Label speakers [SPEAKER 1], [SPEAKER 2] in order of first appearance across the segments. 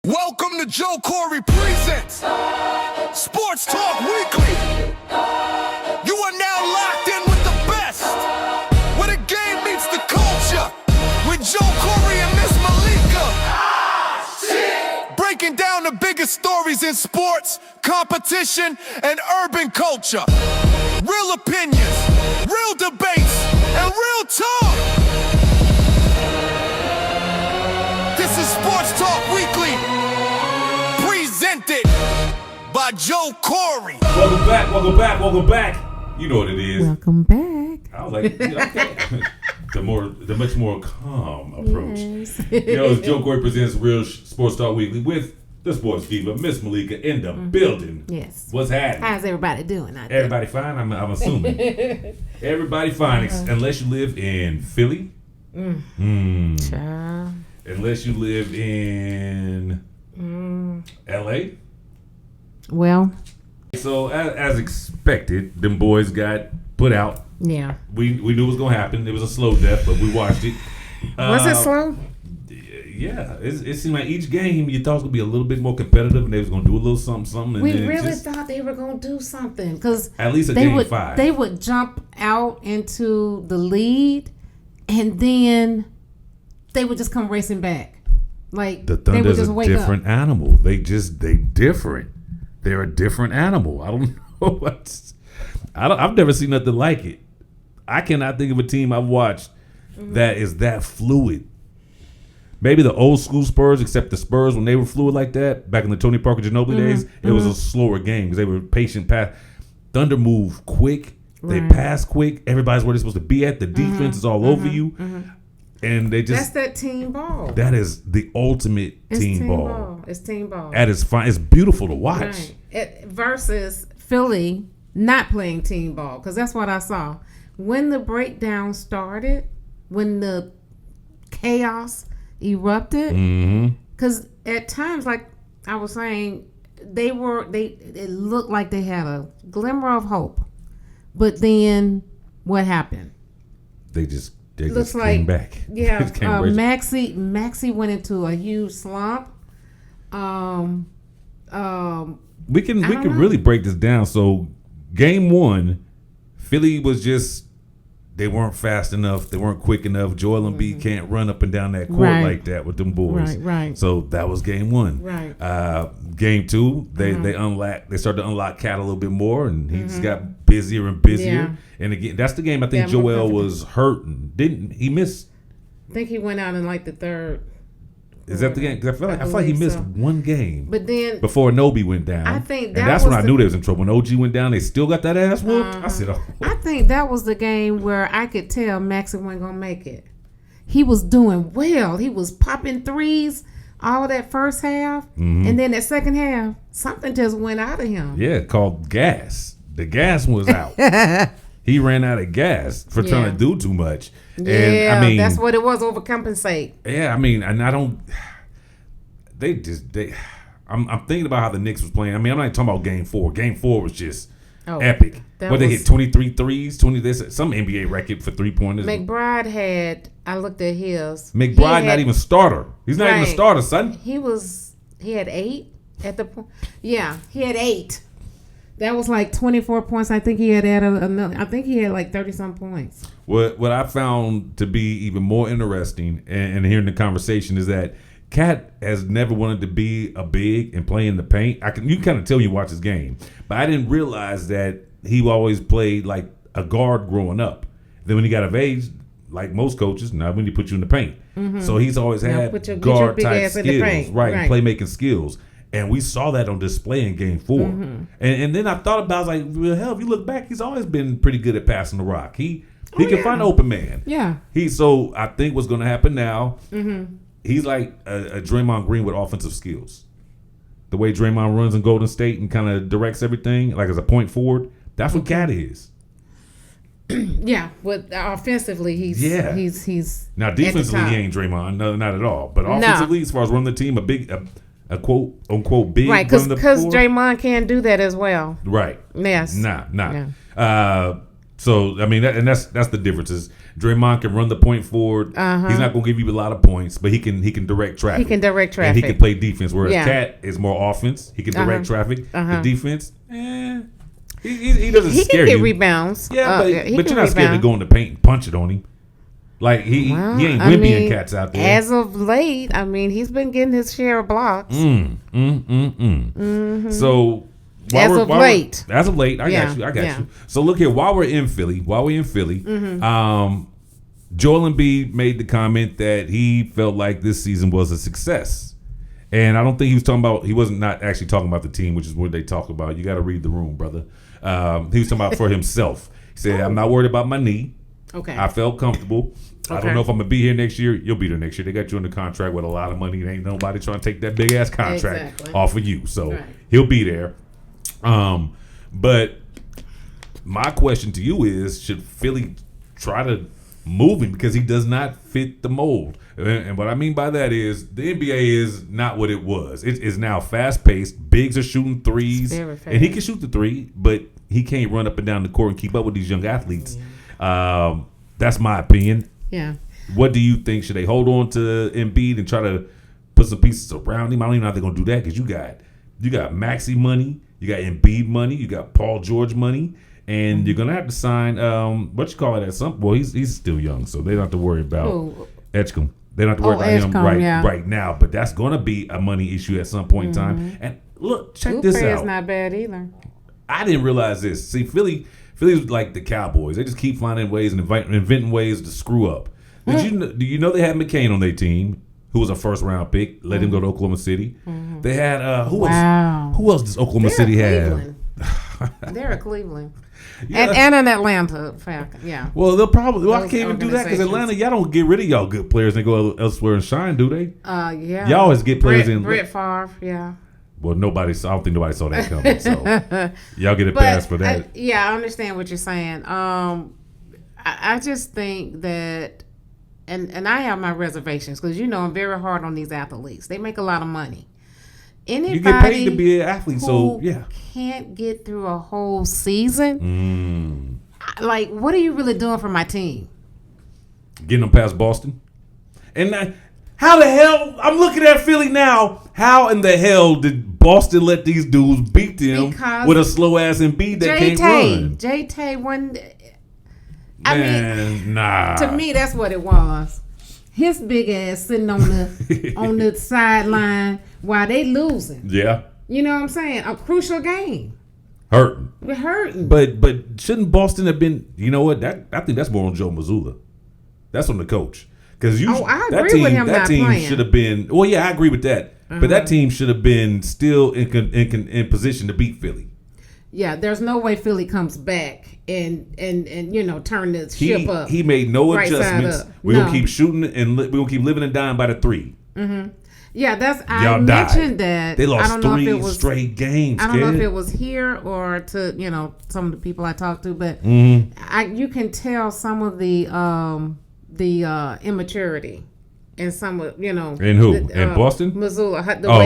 [SPEAKER 1] Welcome to Joe Corey Presents Sports Talk Weekly. You are now locked in with the best, where the game meets the culture, with Joe Corey and Miss Malikah. Breaking down the biggest stories in sports, competition, and urban culture. Real opinions, real debates, and real talk. This is Sports Talk Weekly, presented by Joe Corey.
[SPEAKER 2] Welcome back. You know what it is.
[SPEAKER 3] Welcome back.
[SPEAKER 2] I was like, okay. the much more calm approach.
[SPEAKER 3] Yes.
[SPEAKER 2] It's Joe Corey presents Real Sports Talk Weekly with the sports diva, Miss Malika, in the building.
[SPEAKER 3] Yes.
[SPEAKER 2] What's happening?
[SPEAKER 3] How's everybody doing out there?
[SPEAKER 2] Everybody fine? I'm assuming. Everybody fine, unless you live in Philly.
[SPEAKER 3] Child.
[SPEAKER 2] Unless you live in L.A.
[SPEAKER 3] Well,
[SPEAKER 2] So as expected, them boys got put out.
[SPEAKER 3] yeah.
[SPEAKER 2] We knew it was gonna happen. It was a slow death, but we watched it.
[SPEAKER 3] Was it slow?
[SPEAKER 2] Yeah, it seemed like each game you thought it was gonna be a little bit more competitive, and they was gonna do a little something. And
[SPEAKER 3] We
[SPEAKER 2] then
[SPEAKER 3] really thought they were going to do something because
[SPEAKER 2] at least
[SPEAKER 3] they
[SPEAKER 2] game
[SPEAKER 3] would
[SPEAKER 2] 5.
[SPEAKER 3] they would jump out into the lead, and then they would just come racing back. Like
[SPEAKER 2] The
[SPEAKER 3] they would
[SPEAKER 2] Thunder's
[SPEAKER 3] just
[SPEAKER 2] a
[SPEAKER 3] wake
[SPEAKER 2] different
[SPEAKER 3] up.
[SPEAKER 2] animal. They different. They're a different animal. I don't know. I've never seen nothing like it. I cannot think of a team I've watched that is that fluid. Maybe the old school Spurs, except the Spurs when they were fluid like that back in the Tony Parker Ginobili days, it was a slower game because they were patient pass. Thunder move quick. They
[SPEAKER 3] Right.
[SPEAKER 2] pass quick. Everybody's where they're supposed to be at. The defense is all over you, and they
[SPEAKER 3] That's
[SPEAKER 2] just
[SPEAKER 3] that team ball.
[SPEAKER 2] that is the ultimate
[SPEAKER 3] It's
[SPEAKER 2] team ball.
[SPEAKER 3] It's team ball.
[SPEAKER 2] At its fine, it's beautiful to watch.
[SPEAKER 3] Right. Versus Philly not playing team ball, because that's what I saw. When the breakdown started, when the chaos erupted, because at times, like I was saying, it looked like they had a glimmer of hope. But then what happened?
[SPEAKER 2] They just
[SPEAKER 3] Looks
[SPEAKER 2] came
[SPEAKER 3] like,
[SPEAKER 2] back.
[SPEAKER 3] Yeah,
[SPEAKER 2] Just came right-
[SPEAKER 3] Maxey went into a huge slump.
[SPEAKER 2] We can
[SPEAKER 3] don't know.
[SPEAKER 2] really break this down. So game 1, Philly was just they weren't fast enough. They weren't quick enough. Joel Embiid can't run up and down that court
[SPEAKER 3] Right.
[SPEAKER 2] like that with them boys.
[SPEAKER 3] Right.
[SPEAKER 2] So that was game 1.
[SPEAKER 3] Right.
[SPEAKER 2] Game 2, they started to unlock Cat a little bit more, and he just got busier and busier.
[SPEAKER 3] Yeah.
[SPEAKER 2] And again, that's the game I think
[SPEAKER 3] Yeah, more
[SPEAKER 2] Joel
[SPEAKER 3] confident.
[SPEAKER 2] was hurting. Didn't he miss?
[SPEAKER 3] I think he went out in like the third.
[SPEAKER 2] Is that the game? 'Cause I feel like he
[SPEAKER 3] believe
[SPEAKER 2] missed
[SPEAKER 3] so.
[SPEAKER 2] one game.
[SPEAKER 3] But then
[SPEAKER 2] Before Nobi went down.
[SPEAKER 3] I think
[SPEAKER 2] and
[SPEAKER 3] that
[SPEAKER 2] that's
[SPEAKER 3] was
[SPEAKER 2] when I
[SPEAKER 3] the-
[SPEAKER 2] knew they was in trouble. When OG went down, they still got that ass whooped. I said, oh.
[SPEAKER 3] I think that was the game where I could tell Maxey wasn't gonna make it. He was doing well. He was popping threes all of that first half, and then that second half, something just went out of him.
[SPEAKER 2] Yeah, called gas. The gas was out. He ran out of gas for trying
[SPEAKER 3] Yeah.
[SPEAKER 2] to do too much.
[SPEAKER 3] Yeah,
[SPEAKER 2] And I mean,
[SPEAKER 3] that's what it was. Overcompensate.
[SPEAKER 2] yeah, I mean, and I don't. I'm thinking about how the Knicks was playing. I mean, I'm not talking about game 4. Game 4 was just epic.
[SPEAKER 3] that
[SPEAKER 2] Where they
[SPEAKER 3] was-
[SPEAKER 2] hit 23 threes, 20 this, some NBA record for 3-pointers.
[SPEAKER 3] McBride had. I looked at his.
[SPEAKER 2] McBride
[SPEAKER 3] He
[SPEAKER 2] not
[SPEAKER 3] had-
[SPEAKER 2] even starter. He's not even a
[SPEAKER 3] Right.
[SPEAKER 2] starter, son.
[SPEAKER 3] He had 8 at the point. Yeah, he had 8. That was like 24 points. I think he had added another. I think he had like 30-some points.
[SPEAKER 2] What I found to be even more interesting and hearing the conversation is that Cat has never wanted to be a big and play in the paint. You can kind of tell when you watch his game, but I didn't realize that he always played like a guard growing up. Then when he got of age, like most coaches, now when he put you in the paint, so he's always
[SPEAKER 3] Now
[SPEAKER 2] had
[SPEAKER 3] get your
[SPEAKER 2] guard
[SPEAKER 3] big
[SPEAKER 2] type
[SPEAKER 3] ass in the
[SPEAKER 2] skills,
[SPEAKER 3] paint.
[SPEAKER 2] right?
[SPEAKER 3] Right.
[SPEAKER 2] Playmaking skills. And we saw that on display in game 4. And then I thought about, I was like, well, hell, if you look back, he's always been pretty good at passing the rock. He can find an open man.
[SPEAKER 3] Yeah.
[SPEAKER 2] So I think what's going to happen now, he's like a Draymond Green with offensive skills. The way Draymond runs in Golden State and kind of directs everything, like as a point forward, that's what Cat is.
[SPEAKER 3] Yeah, but offensively, he's
[SPEAKER 2] Now
[SPEAKER 3] at the
[SPEAKER 2] defensively,
[SPEAKER 3] top.
[SPEAKER 2] he ain't Draymond, no, not at all. But offensively, as far as running the team, a quote unquote big,
[SPEAKER 3] right,
[SPEAKER 2] running the
[SPEAKER 3] because
[SPEAKER 2] floor.
[SPEAKER 3] Draymond can do that as well.
[SPEAKER 2] Right.
[SPEAKER 3] Yes.
[SPEAKER 2] Nah.
[SPEAKER 3] Yeah.
[SPEAKER 2] So I mean, that's the differences. Draymond can run the point forward. He's not going to give you a lot of points, but he can direct traffic.
[SPEAKER 3] He can direct traffic.
[SPEAKER 2] And he can play defense. Whereas
[SPEAKER 3] Yeah.
[SPEAKER 2] Cat is more offense. He can direct traffic. The defense, he doesn't
[SPEAKER 3] He
[SPEAKER 2] scare
[SPEAKER 3] can get
[SPEAKER 2] you.
[SPEAKER 3] rebounds.
[SPEAKER 2] Yeah,
[SPEAKER 3] he
[SPEAKER 2] but
[SPEAKER 3] can
[SPEAKER 2] you're not scared to
[SPEAKER 3] rebound.
[SPEAKER 2] go in the paint and punch it on him. Like he ain't Wemby and Cats out there.
[SPEAKER 3] As of late, I mean, he's been getting his share of blocks.
[SPEAKER 2] So
[SPEAKER 3] As of late,
[SPEAKER 2] I got you. So look here, while we're in Philly, Joel Embiid made the comment that he felt like this season was a success. And I don't think he wasn't not actually talking about the team, which is what they talk about. You got to read the room, brother. He was talking about for himself. He said, I'm not worried about my knee.
[SPEAKER 3] Okay.
[SPEAKER 2] I felt comfortable. I
[SPEAKER 3] Okay.
[SPEAKER 2] don't know if I'm going to be here next year. You'll be there next year. They got you under contract with a lot of money. There ain't nobody trying to take that big ass contract
[SPEAKER 3] Exactly.
[SPEAKER 2] off of you. So
[SPEAKER 3] Right.
[SPEAKER 2] he'll be there. But my question to you is, should Philly try to move him because he does not fit the mold? And what I mean by that is the NBA is not what it was. It is now fast paced. Bigs are shooting threes,
[SPEAKER 3] Very fast.
[SPEAKER 2] and he can shoot the three, but he can't run up and down the court and keep up with these young athletes. That's my opinion.
[SPEAKER 3] Yeah.
[SPEAKER 2] What do you think? Should they hold on to Embiid and try to put some pieces around him? I don't even know how they're gonna do that because you got Maxey money, you got Embiid money, you got Paul George money, and you're gonna have to sign what you call it at some. Well, he's still young, so they don't have to worry about
[SPEAKER 3] Who?
[SPEAKER 2] Edgecombe. They don't have to worry about him
[SPEAKER 3] Edgecombe,
[SPEAKER 2] right now. But that's gonna be a money issue at some point in time. And look, check this
[SPEAKER 3] Oubre is
[SPEAKER 2] out.
[SPEAKER 3] not bad either.
[SPEAKER 2] I didn't realize this. See, Philly's like the Cowboys. They just keep finding ways and inventing ways to screw up. Do you know they had McCain on their team, who was a first round pick? Let him go to Oklahoma City. They had who else does Oklahoma City have?
[SPEAKER 3] They're at Cleveland.
[SPEAKER 2] Yeah.
[SPEAKER 3] And in Atlanta, Falcon. Yeah.
[SPEAKER 2] Well, they'll probably. Well, I
[SPEAKER 3] Those
[SPEAKER 2] can't even do that because
[SPEAKER 3] organizations.
[SPEAKER 2] Atlanta, y'all don't get rid of y'all good players and go elsewhere and shine, do they?
[SPEAKER 3] Yeah.
[SPEAKER 2] Y'all always get players in.
[SPEAKER 3] Brett Favre, yeah.
[SPEAKER 2] Well, I don't think nobody saw that coming. So y'all get a pass for that.
[SPEAKER 3] I understand what you're saying. I just think that, and I have my reservations because I'm very hard on these athletes. They make a lot of money. Anybody
[SPEAKER 2] You get paid to be an athlete, so
[SPEAKER 3] who
[SPEAKER 2] yeah.
[SPEAKER 3] can't get through a whole season. Like, what are you really doing for my team?
[SPEAKER 2] Getting them past Boston. And how the hell? I'm looking at Philly now. How in the hell did Boston let these dudes beat them
[SPEAKER 3] Because
[SPEAKER 2] with a slow ass Embiid that can't run?
[SPEAKER 3] J-Tay wasn't.
[SPEAKER 2] Nah.
[SPEAKER 3] To me, that's what it was. His big ass sitting on the on the sideline while they losing.
[SPEAKER 2] Yeah.
[SPEAKER 3] You know what I'm saying? A crucial game.
[SPEAKER 2] Hurting.
[SPEAKER 3] We're hurting.
[SPEAKER 2] But shouldn't Boston have been? You know what? I think that's more on Joe Mazzulla. That's on the coach. Because
[SPEAKER 3] I agree with him
[SPEAKER 2] that
[SPEAKER 3] not
[SPEAKER 2] team
[SPEAKER 3] playing.
[SPEAKER 2] should have been. Well, yeah, I agree with that. But that team should have been still in position to beat Philly.
[SPEAKER 3] Yeah, there's no way Philly comes back and turn the ship up.
[SPEAKER 2] He made no
[SPEAKER 3] right side
[SPEAKER 2] adjustments.
[SPEAKER 3] up.
[SPEAKER 2] We're gonna keep shooting and we're gonna keep living and dying by the three.
[SPEAKER 3] Yeah, I
[SPEAKER 2] Y'all
[SPEAKER 3] mentioned
[SPEAKER 2] died.
[SPEAKER 3] that.
[SPEAKER 2] They
[SPEAKER 3] I
[SPEAKER 2] lost
[SPEAKER 3] don't know if it
[SPEAKER 2] 3
[SPEAKER 3] was
[SPEAKER 2] straight games.
[SPEAKER 3] I don't know if
[SPEAKER 2] kid.
[SPEAKER 3] it was here or to some of the people I talked to, but you can tell some of the immaturity and some of
[SPEAKER 2] In who? In Boston?
[SPEAKER 3] Missoula.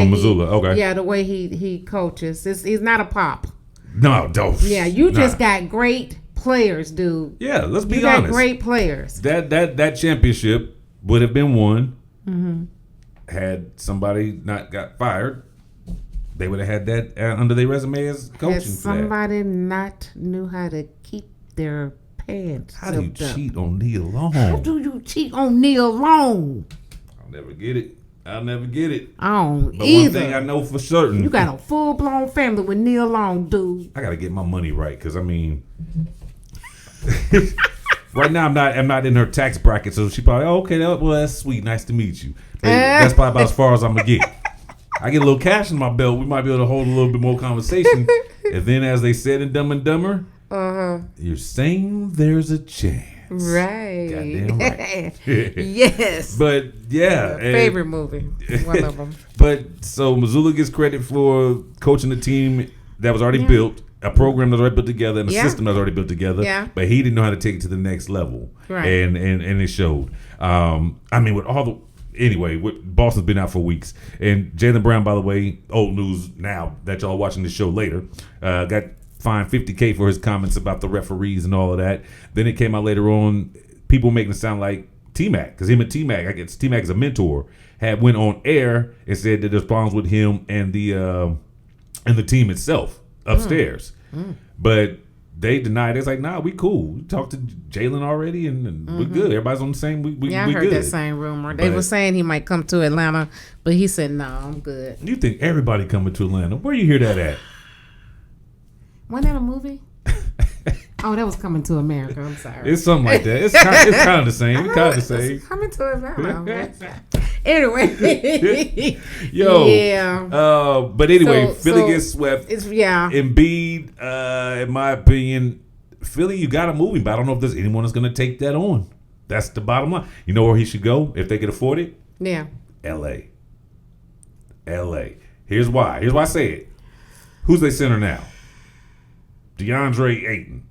[SPEAKER 2] Missoula. Okay.
[SPEAKER 3] Yeah, the way he coaches. He's not a pop.
[SPEAKER 2] No, don't.
[SPEAKER 3] Yeah, you just got great players, dude.
[SPEAKER 2] Yeah, let's be
[SPEAKER 3] You
[SPEAKER 2] honest.
[SPEAKER 3] got great players.
[SPEAKER 2] That championship would have been won had somebody not got fired. They would have had that under their resume as coaching.
[SPEAKER 3] Had
[SPEAKER 2] for that.
[SPEAKER 3] somebody not knew how to keep their pants.
[SPEAKER 2] How do you
[SPEAKER 3] zipped up.
[SPEAKER 2] cheat on Neil Long?
[SPEAKER 3] How do you cheat on Neil Long?
[SPEAKER 2] I'll never get it. I
[SPEAKER 3] don't
[SPEAKER 2] But
[SPEAKER 3] either.
[SPEAKER 2] one thing I know for certain,
[SPEAKER 3] You got a full blown family with Neil Long, dude.
[SPEAKER 2] I gotta get my money right because I mean, right now I'm not in her tax bracket, so she probably that's sweet, nice to meet you. But that's probably about as far as I'm gonna get. I get a little cash in my belt, we might be able to hold a little bit more conversation, and then as they said in Dumb and Dumber, you're saying there's a chance.
[SPEAKER 3] Right.
[SPEAKER 2] Goddamn right.
[SPEAKER 3] Yes.
[SPEAKER 2] But yeah,
[SPEAKER 3] Favorite movie. One of them.
[SPEAKER 2] But so Missoula gets credit for coaching the team that was already built, a program that was already built together, and a system that was already built together.
[SPEAKER 3] Yeah.
[SPEAKER 2] But he didn't know how to take it to the next level.
[SPEAKER 3] Right.
[SPEAKER 2] And it showed. With all the Boston's been out for weeks. And Jaylen Brown, by the way, old news now that y'all watching this show later, got fined $50,000 for his comments about the referees and all of that. Then it came out later on, people making it sound like T-Mac, because him and T-Mac, I guess T-Mac is a mentor, went on air and said that there's problems with him and the team itself upstairs. But they denied it. It's like, nah, we cool. We talked to Jalen already, and we're good. Everybody's on the same.
[SPEAKER 3] I heard
[SPEAKER 2] good.
[SPEAKER 3] that same rumor. They were saying he might come to Atlanta, but he said, "No, I'm good."
[SPEAKER 2] You think everybody coming to Atlanta? Where you hear that at?
[SPEAKER 3] Wasn't that a movie? Oh, that was Coming to America. I'm sorry.
[SPEAKER 2] It's something like that. It's kind of the same. It's kind of the same.
[SPEAKER 3] Coming to Atlanta. Anyway.
[SPEAKER 2] Yo.
[SPEAKER 3] Yeah.
[SPEAKER 2] But anyway, Philly gets swept.
[SPEAKER 3] Yeah.
[SPEAKER 2] Embiid, in my opinion, Philly, you got to move him, but I don't know if there's anyone that's going to take that on. That's the bottom line. You know where he should go if they could afford it?
[SPEAKER 3] Yeah.
[SPEAKER 2] L.A. Here's why. Here's why I say it. Who's their center now? DeAndre Ayton.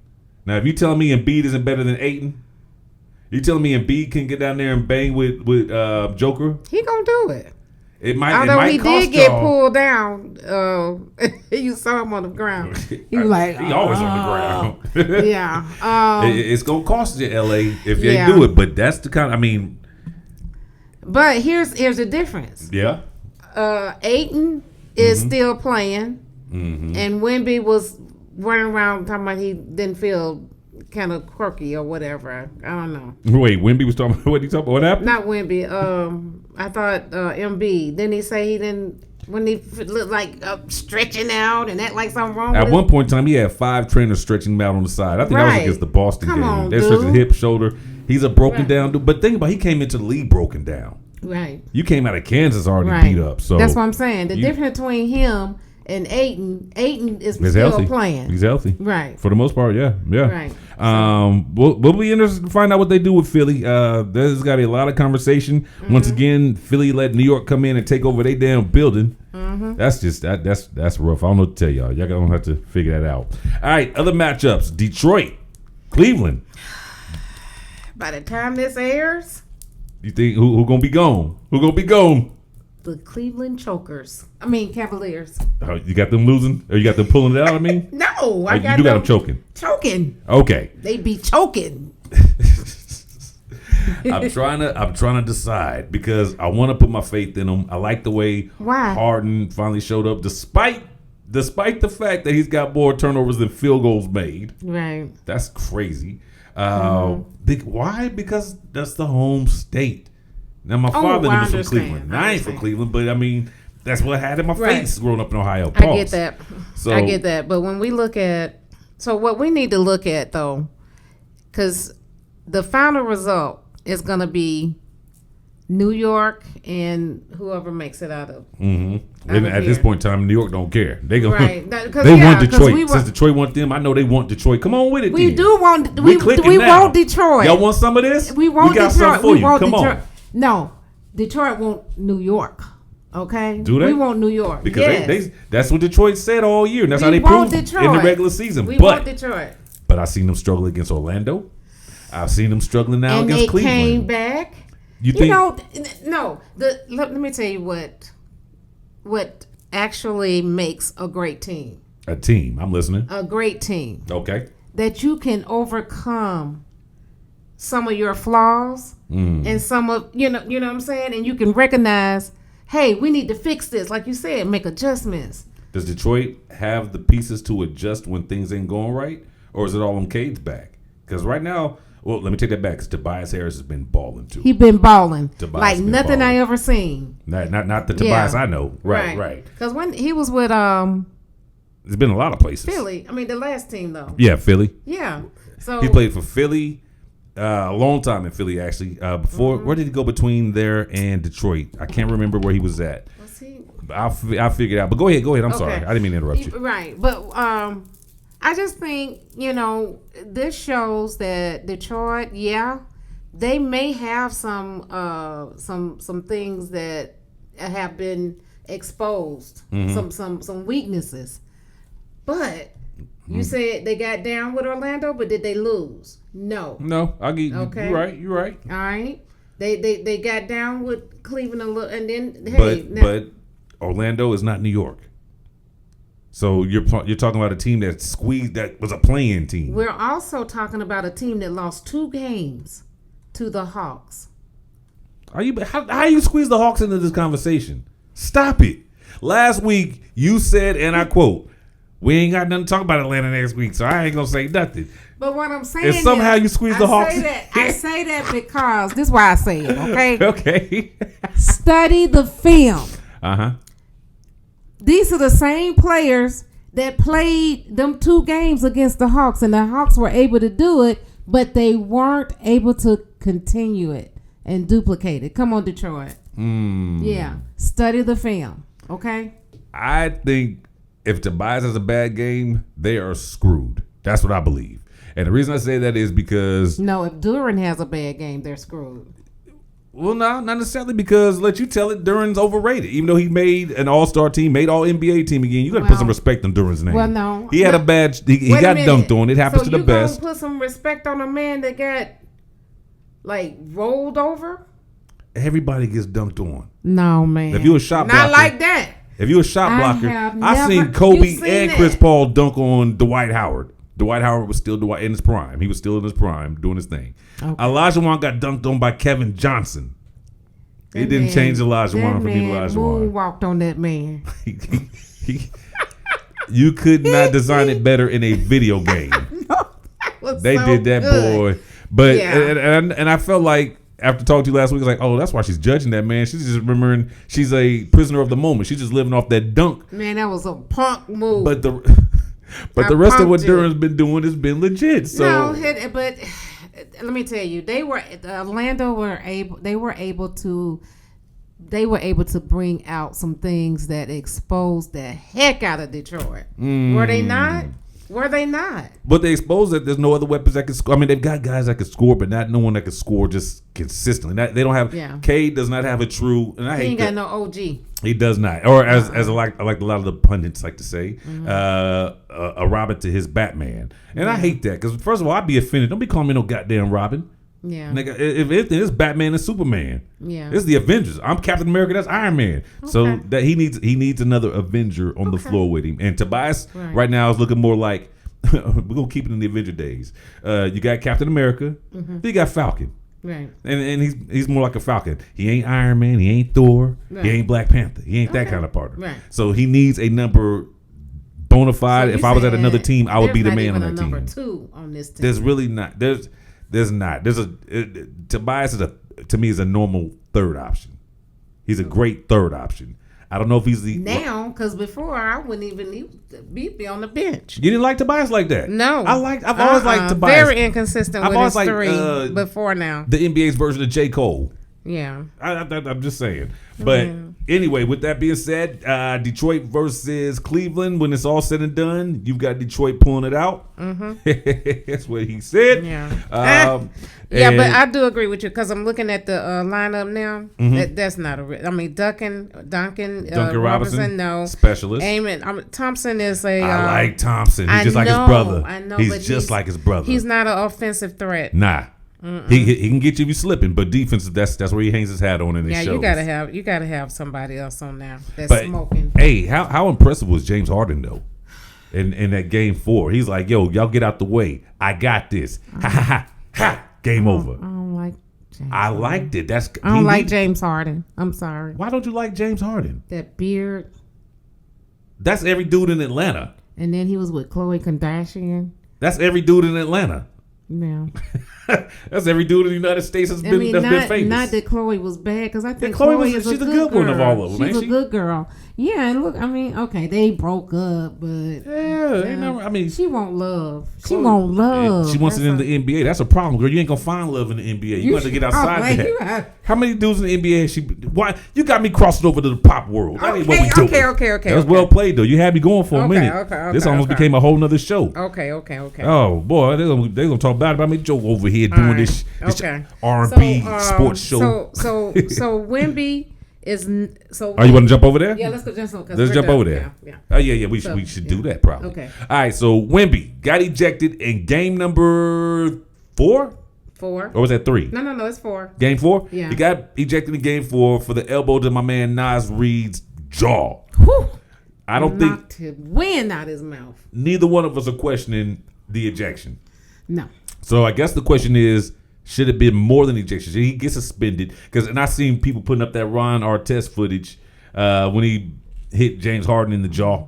[SPEAKER 2] Now, if you telling me Embiid isn't better than Ayton, you telling me Embiid can get down there and bang with Joker?
[SPEAKER 3] He gonna do it.
[SPEAKER 2] It might.
[SPEAKER 3] Although
[SPEAKER 2] it might
[SPEAKER 3] he
[SPEAKER 2] cost
[SPEAKER 3] did get
[SPEAKER 2] y'all.
[SPEAKER 3] pulled down, you saw him on the ground. He was like,
[SPEAKER 2] he always on the ground.
[SPEAKER 3] Yeah.
[SPEAKER 2] It's gonna cost you LA if you
[SPEAKER 3] Yeah.
[SPEAKER 2] do it, but that's the kind. I mean,
[SPEAKER 3] but here's the difference.
[SPEAKER 2] yeah.
[SPEAKER 3] Ayton is still playing,
[SPEAKER 2] Mm-hmm.
[SPEAKER 3] and Wemby was running around talking about he didn't feel kind of quirky or whatever. I don't know.
[SPEAKER 2] Wait, Wemby was talking. What he talking about? What happened?
[SPEAKER 3] Not Wemby. I thought Embiid. Didn't he say he didn't when he looked like stretching out and act like something wrong?
[SPEAKER 2] At
[SPEAKER 3] with
[SPEAKER 2] one
[SPEAKER 3] him?
[SPEAKER 2] point in time, he had 5 trainers stretching him out on the side. I think that was
[SPEAKER 3] Right.
[SPEAKER 2] against the Boston
[SPEAKER 3] Come
[SPEAKER 2] game.
[SPEAKER 3] on,
[SPEAKER 2] They stretched his
[SPEAKER 3] dude.
[SPEAKER 2] hip, shoulder. He's a broken
[SPEAKER 3] Right.
[SPEAKER 2] down dude. But think about it, he came into the league broken down.
[SPEAKER 3] Right.
[SPEAKER 2] You came out of Kansas already
[SPEAKER 3] Right.
[SPEAKER 2] beat up. So
[SPEAKER 3] that's what I'm saying. The
[SPEAKER 2] you-
[SPEAKER 3] difference between him and Ayton is
[SPEAKER 2] he's
[SPEAKER 3] still
[SPEAKER 2] healthy.
[SPEAKER 3] playing.
[SPEAKER 2] He's healthy.
[SPEAKER 3] Right.
[SPEAKER 2] For the most part, yeah.
[SPEAKER 3] Right.
[SPEAKER 2] We'll be interested to find out what they do with Philly. There's got to be a lot of conversation. Once again, Philly let New York come in and take over their damn building. That's just that's rough. I don't know what to tell y'all. Y'all gonna have to figure that out. All right, other matchups: Detroit, Cleveland.
[SPEAKER 3] By the time this airs,
[SPEAKER 2] You think who gonna be gone? Who gonna be gone?
[SPEAKER 3] the Cleveland Cavaliers.
[SPEAKER 2] Oh, you got them losing, or you got them pulling it out? I mean,
[SPEAKER 3] No,
[SPEAKER 2] or
[SPEAKER 3] I
[SPEAKER 2] you
[SPEAKER 3] got
[SPEAKER 2] do got
[SPEAKER 3] them
[SPEAKER 2] them choking.
[SPEAKER 3] choking.
[SPEAKER 2] Okay.
[SPEAKER 3] They be choking.
[SPEAKER 2] I'm trying to decide because I want to put my faith in him. I like the way
[SPEAKER 3] Why?
[SPEAKER 2] Harden finally showed up, despite the fact that he's got more turnovers than field goals made.
[SPEAKER 3] Right.
[SPEAKER 2] That's crazy. Why? Because that's the home state. Now my father
[SPEAKER 3] I
[SPEAKER 2] was from
[SPEAKER 3] understand.
[SPEAKER 2] Cleveland.
[SPEAKER 3] I
[SPEAKER 2] I ain't from
[SPEAKER 3] understand.
[SPEAKER 2] Cleveland, but I mean that's what I had in my
[SPEAKER 3] Right.
[SPEAKER 2] face growing up in Ohio.
[SPEAKER 3] I get that.
[SPEAKER 2] So-
[SPEAKER 3] I get that. But when we look at, so what we need to look at though, because the final result is going to be New York and whoever makes it out of.
[SPEAKER 2] And
[SPEAKER 3] Out of
[SPEAKER 2] at this
[SPEAKER 3] here.
[SPEAKER 2] point in time, New York don't care. They go.
[SPEAKER 3] Right.
[SPEAKER 2] They want Detroit. Since Detroit want them, I know they want Detroit. Come on with it.
[SPEAKER 3] We
[SPEAKER 2] then.
[SPEAKER 3] do want.
[SPEAKER 2] We
[SPEAKER 3] We
[SPEAKER 2] clicking now.
[SPEAKER 3] want Detroit.
[SPEAKER 2] Y'all want some of this?
[SPEAKER 3] We want
[SPEAKER 2] got
[SPEAKER 3] Detroit.
[SPEAKER 2] something for
[SPEAKER 3] We
[SPEAKER 2] you.
[SPEAKER 3] want
[SPEAKER 2] Come
[SPEAKER 3] Detroit.
[SPEAKER 2] on.
[SPEAKER 3] No, Detroit want New York. Okay.
[SPEAKER 2] Do they?
[SPEAKER 3] We want New York
[SPEAKER 2] Because
[SPEAKER 3] yes.
[SPEAKER 2] they that's what Detroit said all year. And that's
[SPEAKER 3] We
[SPEAKER 2] how they
[SPEAKER 3] want
[SPEAKER 2] proved
[SPEAKER 3] Detroit.
[SPEAKER 2] in the regular season.
[SPEAKER 3] We
[SPEAKER 2] but
[SPEAKER 3] want Detroit.
[SPEAKER 2] but I seen them struggle against Orlando. I've seen them struggling now
[SPEAKER 3] And
[SPEAKER 2] against
[SPEAKER 3] they
[SPEAKER 2] Cleveland.
[SPEAKER 3] came back.
[SPEAKER 2] You think?
[SPEAKER 3] Let me tell you what actually makes a great team.
[SPEAKER 2] A team. I'm listening.
[SPEAKER 3] A great team
[SPEAKER 2] Okay.
[SPEAKER 3] that you can overcome some of your flaws and some of you know what I'm saying, and you can recognize, hey, we need to fix this, like you said, make adjustments.
[SPEAKER 2] Does Detroit have the pieces to adjust when things ain't going right, or is it all on K.A.T's back? Because right now, well, let me take that back. Because Tobias Harris has been balling too.
[SPEAKER 3] He been balling
[SPEAKER 2] Tobias
[SPEAKER 3] like
[SPEAKER 2] been
[SPEAKER 3] nothing
[SPEAKER 2] balling.
[SPEAKER 3] I ever seen.
[SPEAKER 2] Not the Tobias I know. Right.
[SPEAKER 3] Because when he was with
[SPEAKER 2] There's been a lot of places.
[SPEAKER 3] Philly, I mean the last team though.
[SPEAKER 2] Yeah, Philly.
[SPEAKER 3] Yeah. So
[SPEAKER 2] He played for Philly a long time in Philly, actually. Before, where did he go between there and Detroit? I can't remember where he was at.
[SPEAKER 3] was he?
[SPEAKER 2] I'll figure it out. But go ahead. I'm
[SPEAKER 3] Okay.
[SPEAKER 2] sorry. I didn't mean to interrupt you.
[SPEAKER 3] Right, but I just think this shows that Detroit, they may have some things that have been exposed, some weaknesses, but you said they got down with Orlando, but did they lose? No.
[SPEAKER 2] No, I'll get
[SPEAKER 3] Okay.
[SPEAKER 2] You're right.
[SPEAKER 3] All right. They got down with Cleveland a little, and then hey,
[SPEAKER 2] But Orlando is not New York. So you're talking about a team that squeezed, that was a playing team.
[SPEAKER 3] we're also talking about a team that lost 2 games to the Hawks.
[SPEAKER 2] How you squeeze the Hawks into this conversation? Stop it. Last week you said, and I quote, "We ain't got nothing to talk about Atlanta next week, so I ain't gonna say nothing."
[SPEAKER 3] But what I'm saying
[SPEAKER 2] is somehow you squeeze the Hawks.
[SPEAKER 3] I say that because this is why I say it. Okay.
[SPEAKER 2] Okay.
[SPEAKER 3] Study the film.
[SPEAKER 2] Uh-huh.
[SPEAKER 3] These are the same players that played them 2 games against the Hawks, and the Hawks were able to do it, but they weren't able to continue it and duplicate it. Come on, Detroit. Yeah. Study the film. Okay.
[SPEAKER 2] I think if Tobias has a bad game, they are screwed. That's what I believe. And the reason I say that is because...
[SPEAKER 3] No, if Duran has a bad game, they're screwed.
[SPEAKER 2] Well, no, not necessarily, because let you tell it, Duran's overrated. Even though he made an all-star team, made all-NBA team again, you got to put some respect on Duran's name.
[SPEAKER 3] Well, no.
[SPEAKER 2] He had a bad... He got dunked on. It happens to the best.
[SPEAKER 3] So you going to put some respect on a man that got, like, rolled over?
[SPEAKER 2] Everybody gets dunked on.
[SPEAKER 3] No, man.
[SPEAKER 2] If you a shot blocker...
[SPEAKER 3] Not like that.
[SPEAKER 2] If you a shot blocker... I seen Kobe and Chris Paul dunk on Dwight Howard. Dwight Howard was still in his prime. He was still in his prime doing his thing. Okay. Elijah Wan got dunked on by Kevin Johnson. It didn't change Elijah Wan from being Elijah Wan.
[SPEAKER 3] Walked on that man.
[SPEAKER 2] You could not design it better in a video game. They so did that, good. Boy. But and I felt like after talking to you last week, I was like, oh, that's why she's judging that man. She's just remembering she's a prisoner of the moment. She's just living off that dunk.
[SPEAKER 3] Man, that was a punk move.
[SPEAKER 2] But the rest of what Duran's been doing has been legit. So
[SPEAKER 3] no, but let me tell you, Orlando were able to bring out some things that exposed the heck out of Detroit. Were they not? Were they not?
[SPEAKER 2] But they exposed that there's no other weapons that can score. I mean, they've got guys that can score, but not no one that can score just consistently. They don't have. Yeah. K.A.T does not have a true. And I hate
[SPEAKER 3] ain't got no OG.
[SPEAKER 2] He does not, or as I like a lot of the pundits like to say, a Robin to his Batman, and I hate that because first of all, I'd be offended. Don't be calling me no goddamn Robin.
[SPEAKER 3] Yeah,
[SPEAKER 2] nigga, if anything, it's Batman and Superman.
[SPEAKER 3] Yeah,
[SPEAKER 2] it's the Avengers. I'm Captain America. That's Iron Man. Okay. So that he needs another Avenger on the floor with him. And Tobias right now is looking more like we're gonna keep it in the Avenger days. You got Captain America. Then you got Falcon.
[SPEAKER 3] Right.
[SPEAKER 2] And he's more like a Falcon. He ain't Iron Man. He ain't Thor. Right. He ain't Black Panther. He ain't that kind of partner. Right. So he needs a number bona fide. So if I was at another team, I would be the man on that team.
[SPEAKER 3] Number 2 on this team.
[SPEAKER 2] There's really not. There's not. Tobias to me is a normal third option. He's a great third option. I don't know if he's the
[SPEAKER 3] now because before I wouldn't even be on the bench.
[SPEAKER 2] You didn't like Tobias like that?
[SPEAKER 3] No,
[SPEAKER 2] I've always liked Tobias.
[SPEAKER 3] Very inconsistent with his three before now.
[SPEAKER 2] The NBA's version of J. Cole.
[SPEAKER 3] Yeah,
[SPEAKER 2] I'm just saying. But anyway, with that being said, Detroit versus Cleveland. When it's all said and done, you've got Detroit pulling it out. That's what he said.
[SPEAKER 3] Yeah. Yeah, but I do agree with you because I'm looking at the lineup now. That's not a. I mean, Duncan Robinson, no
[SPEAKER 2] specialist.
[SPEAKER 3] Thompson is a.
[SPEAKER 2] I like Thompson. He's just like his brother. I know, he's just like his brother.
[SPEAKER 3] He's not an offensive threat.
[SPEAKER 2] Nah. He can get you if you're slipping, but defense that's where he hangs his hat on in his shows.
[SPEAKER 3] You gotta have somebody else on there that's smoking.
[SPEAKER 2] Hey, how impressive was James Harden though? In that game 4, he's like, "Yo, y'all get out the way. I got this." Ha ha ha ha. Game over.
[SPEAKER 3] I don't like James.
[SPEAKER 2] I liked it.
[SPEAKER 3] I don't like James Harden. I'm sorry.
[SPEAKER 2] Why don't you like James Harden?
[SPEAKER 3] That beard.
[SPEAKER 2] That's every dude in Atlanta.
[SPEAKER 3] And then he was with Khloe Kardashian.
[SPEAKER 2] That's every dude in Atlanta.
[SPEAKER 3] Yeah.
[SPEAKER 2] That's every dude in the United States that's been famous.
[SPEAKER 3] Not that Khloe was bad, because I think
[SPEAKER 2] she's a good one of all of them.
[SPEAKER 3] She's a good girl. Yeah, and look, I mean, okay, they broke up, but she won't love. She won't love.
[SPEAKER 2] She wants it in the NBA. That's a problem, girl. You ain't gonna find love in the NBA. You got to get outside that. How many dudes in the NBA has she? Why you got me crossing over to the pop world? That ain't what we doing.
[SPEAKER 3] Okay.
[SPEAKER 2] That was well played though. You had me going for a minute. Okay. This almost became a whole nother show.
[SPEAKER 3] Okay.
[SPEAKER 2] Oh boy, they're gonna talk bad about me. Joe over here doing this R&B sports show.
[SPEAKER 3] So Wemby is so.
[SPEAKER 2] Oh, you want to jump over there?
[SPEAKER 3] Yeah, let's go jump over.
[SPEAKER 2] Let's jump over there. Yeah. Oh yeah. We should do that probably.
[SPEAKER 3] Okay.
[SPEAKER 2] All right. So Wemby got ejected in game number 4.
[SPEAKER 3] 4.
[SPEAKER 2] Or was that 3?
[SPEAKER 3] No, it's 4.
[SPEAKER 2] Game 4?
[SPEAKER 3] Yeah.
[SPEAKER 2] He got ejected in game 4 for the elbow to my man Nas Reed's jaw.
[SPEAKER 3] Whew.
[SPEAKER 2] I don't think
[SPEAKER 3] wind out his mouth.
[SPEAKER 2] Neither one of us are questioning the ejection.
[SPEAKER 3] No.
[SPEAKER 2] So I guess the question is, Should have been more than ejections. He gets suspended and I seen people putting up that Ron Artest footage when he hit James Harden in the jaw.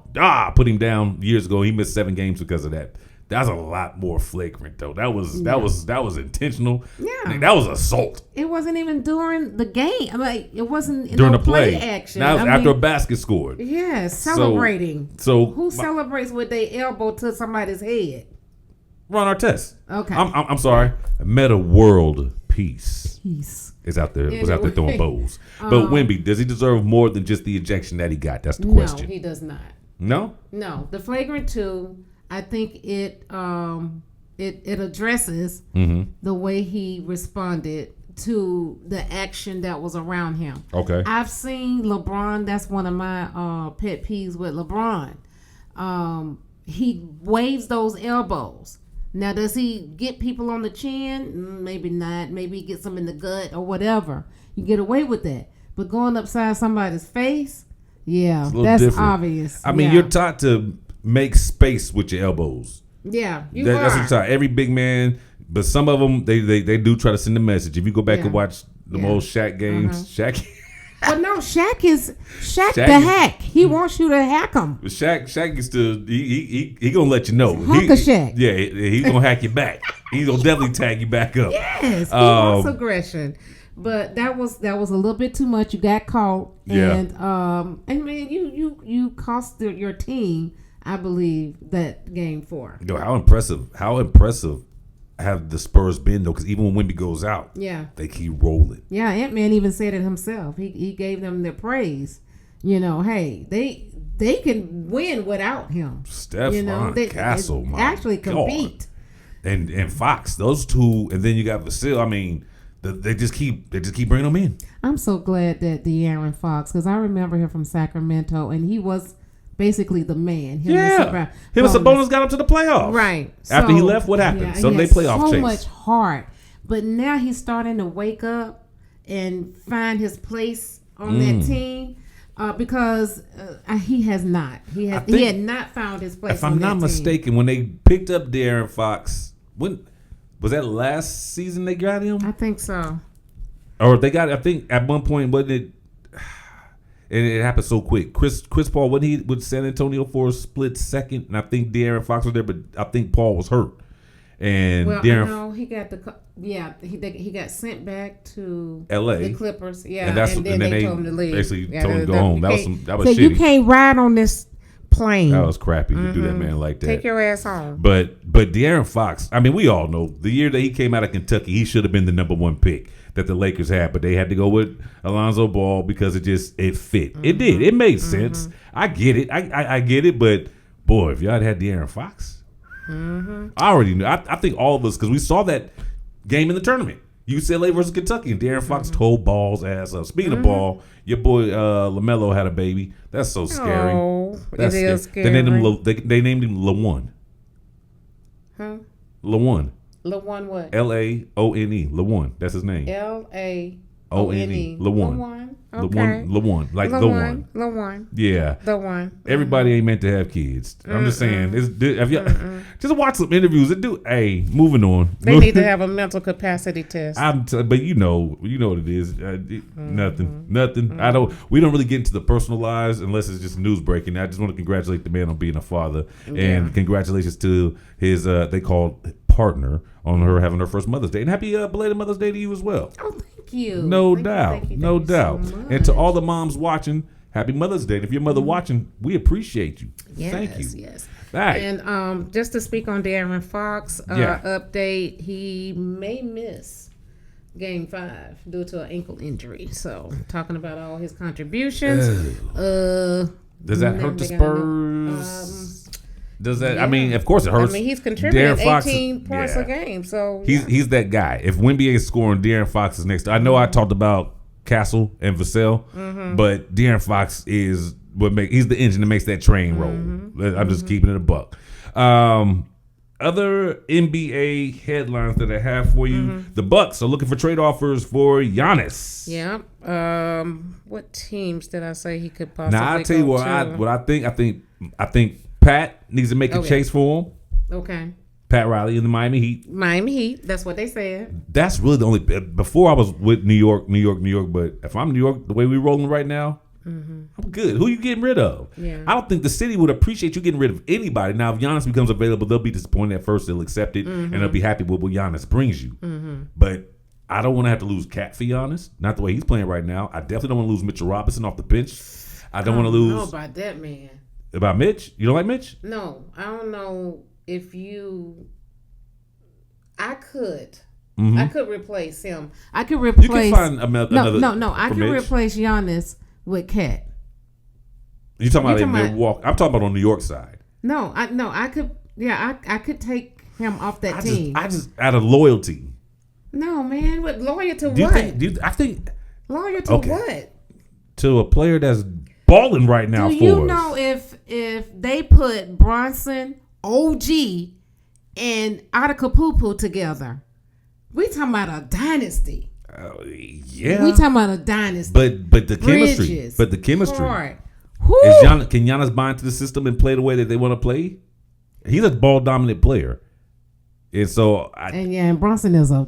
[SPEAKER 2] Put him down years ago. He missed 7 games because of that. That's a lot more flagrant though. That was intentional.
[SPEAKER 3] Yeah,
[SPEAKER 2] that was assault.
[SPEAKER 3] It wasn't even during the game. Like it wasn't
[SPEAKER 2] during
[SPEAKER 3] no
[SPEAKER 2] the play
[SPEAKER 3] action.
[SPEAKER 2] That was after a basket scored.
[SPEAKER 3] Yeah, celebrating.
[SPEAKER 2] So
[SPEAKER 3] who celebrates with their elbow to somebody's head?
[SPEAKER 2] Ron Artest.
[SPEAKER 3] Okay.
[SPEAKER 2] I'm sorry. Meta World Peace. Is out there. Was out there throwing bows. But Wemby, does he deserve more than just the ejection that he got? That's the question.
[SPEAKER 3] No, he does not.
[SPEAKER 2] No.
[SPEAKER 3] No, the flagrant 2. I think it addresses the way he responded to the action that was around him.
[SPEAKER 2] Okay.
[SPEAKER 3] I've seen LeBron. That's one of my pet peeves with LeBron. He waves those elbows. Now, does he get people on the chin? Maybe not. Maybe he gets them in the gut or whatever. You get away with that. But going upside somebody's face, yeah, that's different. Obvious.
[SPEAKER 2] I mean, you're taught to make space with your elbows.
[SPEAKER 3] Yeah,
[SPEAKER 2] that's what you're taught. Every big man, but some of them, they do try to send a message. If you go back and watch the old Shaq games, Shaq.
[SPEAKER 3] Well, no, Shaq is the hack. He wants you to hack him.
[SPEAKER 2] Shaq is he gonna let you know.
[SPEAKER 3] Shaq.
[SPEAKER 2] Yeah, he's gonna hack you back. He's gonna definitely tag you back up.
[SPEAKER 3] Yes, he wants aggression. But that was a little bit too much. You got caught, and I mean, you cost your team, I believe, that game 4.
[SPEAKER 2] Yo, how impressive have the Spurs been though? Because even when Wemby goes out, they keep rolling.
[SPEAKER 3] Yeah, Antman even said it himself. He gave them their praise. You know, hey, they can win without him.
[SPEAKER 2] Stephon Castle,
[SPEAKER 3] they actually compete.
[SPEAKER 2] And Fox, those two, and then you got Vasil. I mean, they just keep bringing them in.
[SPEAKER 3] I'm so glad that De'Aaron Fox, because I remember him from Sacramento, and he was basically the man. Him and
[SPEAKER 2] Sabonis got him to the playoffs.
[SPEAKER 3] Right.
[SPEAKER 2] After he left, what happened? Sunday playoff chase.
[SPEAKER 3] So much heart. But now he's starting to wake up and find his place on that team because he has not. He had not found his place.
[SPEAKER 2] If I'm not mistaken, when they picked up De'Aaron Fox, when was that last season they got him?
[SPEAKER 3] I think so.
[SPEAKER 2] Or they got, I think at one point, wasn't it? And it happened so quick. Chris Paul, wasn't he with San Antonio for a split second? And I think De'Aaron Fox was there, but I think Paul was hurt. And
[SPEAKER 3] he got he got sent back to
[SPEAKER 2] L.A.
[SPEAKER 3] the Clippers. Yeah,
[SPEAKER 2] and then they told him to leave. Basically told him to go home. That was shitty.
[SPEAKER 3] You can't ride on this plane.
[SPEAKER 2] That was crappy to do that man like that.
[SPEAKER 3] Take your ass home.
[SPEAKER 2] But De'Aaron Fox, I mean, we all know the year that he came out of Kentucky, he should have been the number 1 pick that the Lakers had, but they had to go with Alonzo Ball because it fit. It did. It made sense. I get it. I get it. But boy, if y'all had De'Aaron Fox, I already knew. I think all of us, because we saw that game in the tournament, UCLA versus Kentucky, and De'Aaron Fox told Ball's ass up. Speaking of Ball, your boy LaMelo had a baby. That's so scary.
[SPEAKER 3] Oh,
[SPEAKER 2] That's
[SPEAKER 3] it is scary.
[SPEAKER 2] They named him LaOne.
[SPEAKER 3] Huh?
[SPEAKER 2] LaOne.
[SPEAKER 3] LaOne what?
[SPEAKER 2] LaOne. LaOne. That's his name.
[SPEAKER 3] LaOne.
[SPEAKER 2] LaOne.
[SPEAKER 3] Okay.
[SPEAKER 2] LaOne. Like the one.
[SPEAKER 3] LaOne.
[SPEAKER 2] Yeah.
[SPEAKER 3] The one.
[SPEAKER 2] Everybody ain't meant to have kids. I'm just saying. Have you just watch some interviews and do. Hey, moving on.
[SPEAKER 3] They need to have a mental capacity test.
[SPEAKER 2] But you know what it is. Nothing. We don't really get into the personal lives unless it's just news breaking. I just want to congratulate the man on being a father, and congratulations to his they called partner on her having her first Mother's Day, and happy belated Mother's Day to you as well.
[SPEAKER 3] Oh, thank you.
[SPEAKER 2] No doubt.
[SPEAKER 3] Thank you so much.
[SPEAKER 2] And to all the moms watching, happy Mother's Day. And if your mother watching, we appreciate you. Thank you.
[SPEAKER 3] Yes.
[SPEAKER 2] All right.
[SPEAKER 3] And just to speak on De'Aaron Fox update, he may miss Game 5 due to an ankle injury. So talking about all his contributions.
[SPEAKER 2] Does that hurt the Spurs? Does that? Yeah. I mean, of course it hurts.
[SPEAKER 3] I mean, he's contributing 18 points a game. So
[SPEAKER 2] he's that guy. If Wemby ain't scoring, De'Aaron Fox is next. I know I talked about Castle and Vassell, but De'Aaron Fox is he's the engine that makes that train roll. I'm just keeping it a buck. Other NBA headlines that I have for you: the Bucks are looking for trade offers for Giannis.
[SPEAKER 3] Yeah. What teams did I say he could possibly?
[SPEAKER 2] Now I tell you what I think. I think Pat needs to make a chase for him.
[SPEAKER 3] Okay.
[SPEAKER 2] Pat Riley in the Miami Heat.
[SPEAKER 3] Miami Heat. That's what they said.
[SPEAKER 2] That's really the only. Before I was with New York. But if I'm New York, the way we rolling right now, I'm good. Who you getting rid of?
[SPEAKER 3] Yeah.
[SPEAKER 2] I don't think the city would appreciate you getting rid of anybody. Now, if Giannis becomes available, they'll be disappointed at first. They'll accept it, and they'll be happy with what Giannis brings you. But I don't want to have to lose Cat for Giannis. Not the way he's playing right now. I definitely don't want to lose Mitchell Robinson off the bench. I don't want to lose.
[SPEAKER 3] I don't know about that, man.
[SPEAKER 2] About Mitch? You don't like Mitch?
[SPEAKER 3] No, I don't know if you. I could.
[SPEAKER 2] Mm-hmm.
[SPEAKER 3] I could replace him. I could replace.
[SPEAKER 2] You can find another.
[SPEAKER 3] No. I
[SPEAKER 2] for
[SPEAKER 3] could
[SPEAKER 2] Mitch.
[SPEAKER 3] replace Giannis with Cat.
[SPEAKER 2] You talking about
[SPEAKER 3] You're talking
[SPEAKER 2] in walk? I'm talking about on New York side.
[SPEAKER 3] I could. Yeah, I could take him off that team.
[SPEAKER 2] I just out of loyalty.
[SPEAKER 3] No, man. What loyal to
[SPEAKER 2] Do you
[SPEAKER 3] what?
[SPEAKER 2] think? I think
[SPEAKER 3] Loyal to
[SPEAKER 2] Okay.
[SPEAKER 3] what?
[SPEAKER 2] to a player that's balling right now.
[SPEAKER 3] Do
[SPEAKER 2] for
[SPEAKER 3] you
[SPEAKER 2] us.
[SPEAKER 3] know if they put Bronson, OG, and Adekapupu together, we talking about a dynasty.
[SPEAKER 2] Yeah,
[SPEAKER 3] We talking about a dynasty.
[SPEAKER 2] but the chemistry,
[SPEAKER 3] Bridges,
[SPEAKER 2] but the chemistry.
[SPEAKER 3] Hard.
[SPEAKER 2] Can Giannis buy into the system and play the way that they want to play? He's a ball dominant player, and so
[SPEAKER 3] And Bronson is a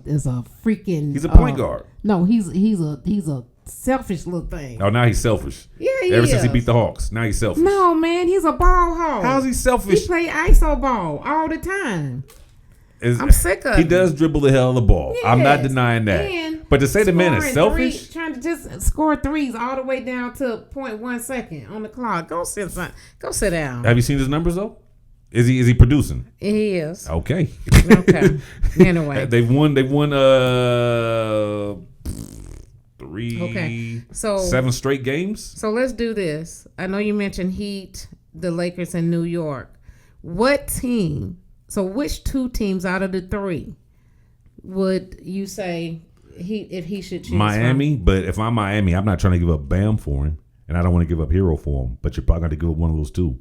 [SPEAKER 3] freaking.
[SPEAKER 2] he's a point guard.
[SPEAKER 3] No, he's a selfish little thing.
[SPEAKER 2] Oh, now he's selfish.
[SPEAKER 3] Yeah, he
[SPEAKER 2] Ever
[SPEAKER 3] is.
[SPEAKER 2] since he beat the Hawks, now he's selfish.
[SPEAKER 3] No, man, he's a ball hog.
[SPEAKER 2] How's he selfish?
[SPEAKER 3] He play ISO ball all the time. I'm sick of
[SPEAKER 2] He
[SPEAKER 3] it.
[SPEAKER 2] does dribble the hell of the ball. I'm not
[SPEAKER 3] Yes.
[SPEAKER 2] denying that.
[SPEAKER 3] And
[SPEAKER 2] But to say the man is
[SPEAKER 3] scoring
[SPEAKER 2] selfish,
[SPEAKER 3] trying to just score threes all the way down to 0.1 second on the clock. Go sit down.
[SPEAKER 2] have you seen his numbers though? Is he producing?
[SPEAKER 3] He is.
[SPEAKER 2] Okay.
[SPEAKER 3] Okay. Anyway.
[SPEAKER 2] They've won three
[SPEAKER 3] Okay. So
[SPEAKER 2] 7 straight games.
[SPEAKER 3] So let's do this. I know you mentioned Heat, the Lakers, and New York. What team? So which 2 teams out of the 3 would you say if he should choose?
[SPEAKER 2] Miami, but if I'm Miami, I'm not trying to give up Bam for him, and I don't want to give up Hero for him. But you're probably going to give up one of those 2.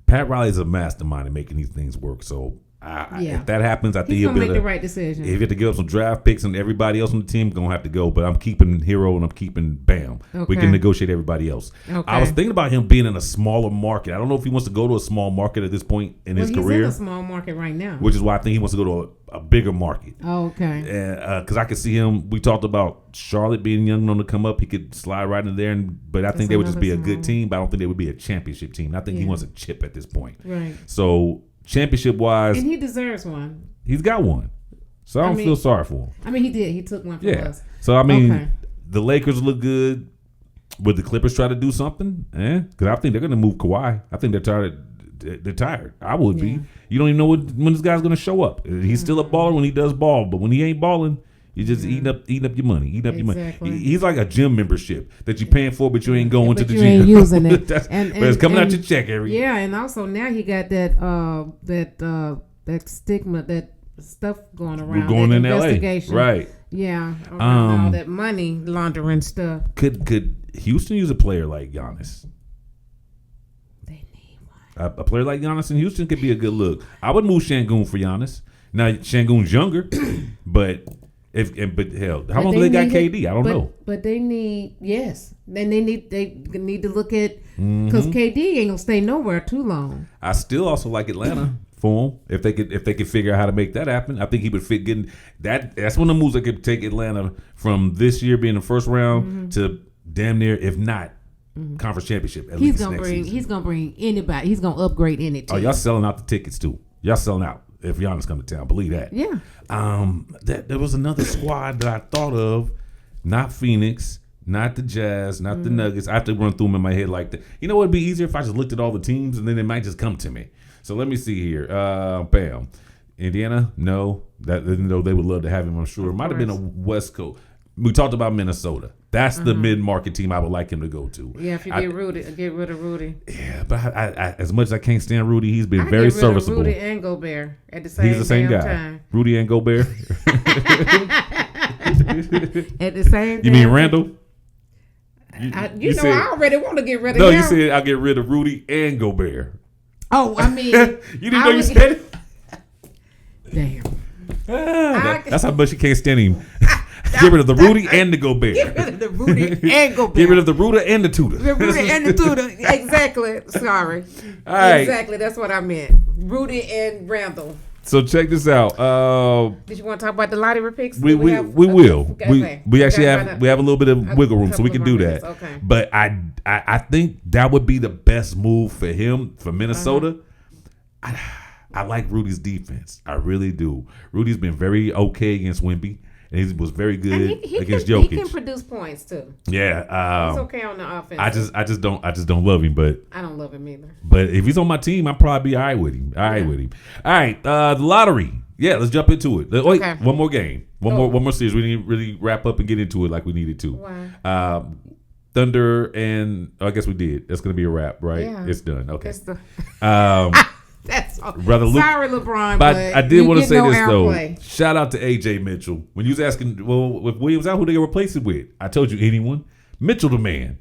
[SPEAKER 2] Pat Riley's a mastermind in making these things work. So if that happens, I think
[SPEAKER 3] He's
[SPEAKER 2] he'll
[SPEAKER 3] gonna
[SPEAKER 2] be
[SPEAKER 3] make the right decision.
[SPEAKER 2] If you have to give up some draft picks and everybody else on the team, gonna have to go. But I'm keeping Hero and I'm keeping Bam. We
[SPEAKER 3] Okay.
[SPEAKER 2] can negotiate everybody else.
[SPEAKER 3] Okay.
[SPEAKER 2] I was thinking about him being in a smaller market. I don't know if he wants to go to a small market at this point in his
[SPEAKER 3] He's
[SPEAKER 2] career,
[SPEAKER 3] in a small market right now.
[SPEAKER 2] which is why I think he wants to go to a bigger market.
[SPEAKER 3] Okay.
[SPEAKER 2] Because I could see him. We talked about Charlotte being young enough to come up. He could slide right in there, but I think they would just be a
[SPEAKER 3] another
[SPEAKER 2] good team. But I don't think they would be a championship team. I think he
[SPEAKER 3] Yeah.
[SPEAKER 2] wants a chip at this point.
[SPEAKER 3] Right.
[SPEAKER 2] So championship wise,
[SPEAKER 3] And he deserves one.
[SPEAKER 2] he's got one. So I don't
[SPEAKER 3] mean-
[SPEAKER 2] feel sorry for him.
[SPEAKER 3] I mean, he did. He took one from
[SPEAKER 2] Yeah.
[SPEAKER 3] us.
[SPEAKER 2] So I mean,
[SPEAKER 3] Okay.
[SPEAKER 2] the Lakers look good. Would the Clippers try to do something? Because I think they're going to move Kawhi. I think they're tired. They're tired. I would be.
[SPEAKER 3] Yeah.
[SPEAKER 2] You don't even know when this guy's going to show up. He's still a baller when he does ball, but when he ain't balling, you're just eating up your money. Eating up your money.
[SPEAKER 3] Exactly.
[SPEAKER 2] He's like a gym membership that you're paying for, but you ain't going to
[SPEAKER 3] But
[SPEAKER 2] the
[SPEAKER 3] you
[SPEAKER 2] gym.
[SPEAKER 3] ain't using it.
[SPEAKER 2] but
[SPEAKER 3] And-
[SPEAKER 2] it's coming out
[SPEAKER 3] and-
[SPEAKER 2] your check every year.
[SPEAKER 3] Yeah, and also now he got that stigma, that stuff going around.
[SPEAKER 2] We're going
[SPEAKER 3] that
[SPEAKER 2] in LA.
[SPEAKER 3] investigation.
[SPEAKER 2] Right.
[SPEAKER 3] Yeah, around all that money laundering stuff.
[SPEAKER 2] Could Houston use a player like Giannis?
[SPEAKER 3] They need one.
[SPEAKER 2] A player like Giannis in Houston could be a good look. I would move Şengün for Giannis. Now Şengün's younger, but hell, how long do they got
[SPEAKER 3] need
[SPEAKER 2] KD? I don't know.
[SPEAKER 3] But they need Then they need to look at
[SPEAKER 2] Mm-hmm.
[SPEAKER 3] because KD ain't gonna stay nowhere too long.
[SPEAKER 2] I still also like Atlanta for him if they could figure out how to make that happen. I think he would fit getting that. That's one of the moves that could take Atlanta from this year being the first round to damn near, if not, conference championship. At least next season.
[SPEAKER 3] He's gonna bring anybody. He's gonna upgrade any team.
[SPEAKER 2] Oh, y'all selling out the tickets too. Y'all selling out if Giannis come to town. Believe that.
[SPEAKER 3] Yeah.
[SPEAKER 2] There was another squad that I thought of, not Phoenix, not the Jazz, not the Nuggets. I have to run through them in my head like that. You know what would be easier if I just looked at all the teams and then it might just come to me. So let me see here. Bam. Indiana, no. That though they would love to have him, I'm sure. It might have been a West Coast. We talked about Minnesota. That's the mid-market team I would like him to go to.
[SPEAKER 3] Yeah, if you get rid of Rudy.
[SPEAKER 2] Yeah, but I as much as I can't stand Rudy, he's been
[SPEAKER 3] I
[SPEAKER 2] very
[SPEAKER 3] get rid of
[SPEAKER 2] serviceable.
[SPEAKER 3] Rudy and Gobert at the same
[SPEAKER 2] He's the same
[SPEAKER 3] damn
[SPEAKER 2] guy.
[SPEAKER 3] time.
[SPEAKER 2] Rudy and Gobert.
[SPEAKER 3] At the same.
[SPEAKER 2] You mean Randall?
[SPEAKER 3] I
[SPEAKER 2] said-
[SPEAKER 3] already want to get rid of
[SPEAKER 2] No,
[SPEAKER 3] him.
[SPEAKER 2] you said I'll get rid of Rudy and Gobert.
[SPEAKER 3] Oh, I mean,
[SPEAKER 2] You didn't know you
[SPEAKER 3] would-
[SPEAKER 2] said it?
[SPEAKER 3] Damn.
[SPEAKER 2] That's how much you can't stand him. Get rid of the Rudy and the Gobert.
[SPEAKER 3] Get rid of the Rudy and Gobert.
[SPEAKER 2] Get rid of the Ruda and the Tudor.
[SPEAKER 3] The Rudy and the Tudor. Exactly. Sorry.
[SPEAKER 2] All right.
[SPEAKER 3] Exactly. That's what I meant. Rudy and Randall.
[SPEAKER 2] So check this out.
[SPEAKER 3] Did you want to talk about the lottery picks?
[SPEAKER 2] We will.
[SPEAKER 3] Okay.
[SPEAKER 2] We actually
[SPEAKER 3] Okay,
[SPEAKER 2] have a little bit of wiggle room, so we can do that.
[SPEAKER 3] Okay.
[SPEAKER 2] But I think that would be the best move for him for Minnesota. I like Rudy's defense. I really do. Rudy's been very okay against Wemby, and he was very good against Jokic.
[SPEAKER 3] He can produce points too.
[SPEAKER 2] Yeah,
[SPEAKER 3] he's okay on the offense.
[SPEAKER 2] I just don't love him, but
[SPEAKER 3] I don't love him either.
[SPEAKER 2] But if he's on my team, I'll probably be all right with him. All right, the lottery. Yeah, let's jump into it. Wait,
[SPEAKER 3] Okay.
[SPEAKER 2] one more game. One more series. We need to really wrap up and get into it like we needed to.
[SPEAKER 3] Why?
[SPEAKER 2] Thunder and I guess we did. That's gonna be a wrap, right?
[SPEAKER 3] Yeah.
[SPEAKER 2] It's done. Okay.
[SPEAKER 3] That's all.
[SPEAKER 2] Brother Luke,
[SPEAKER 3] Sorry, LeBron,
[SPEAKER 2] but I did want to say this
[SPEAKER 3] airplay.
[SPEAKER 2] though. Shout out to AJ Mitchell. When you was asking, well, with Williams out, who they replace it with? I told you anyone. Mitchell the man.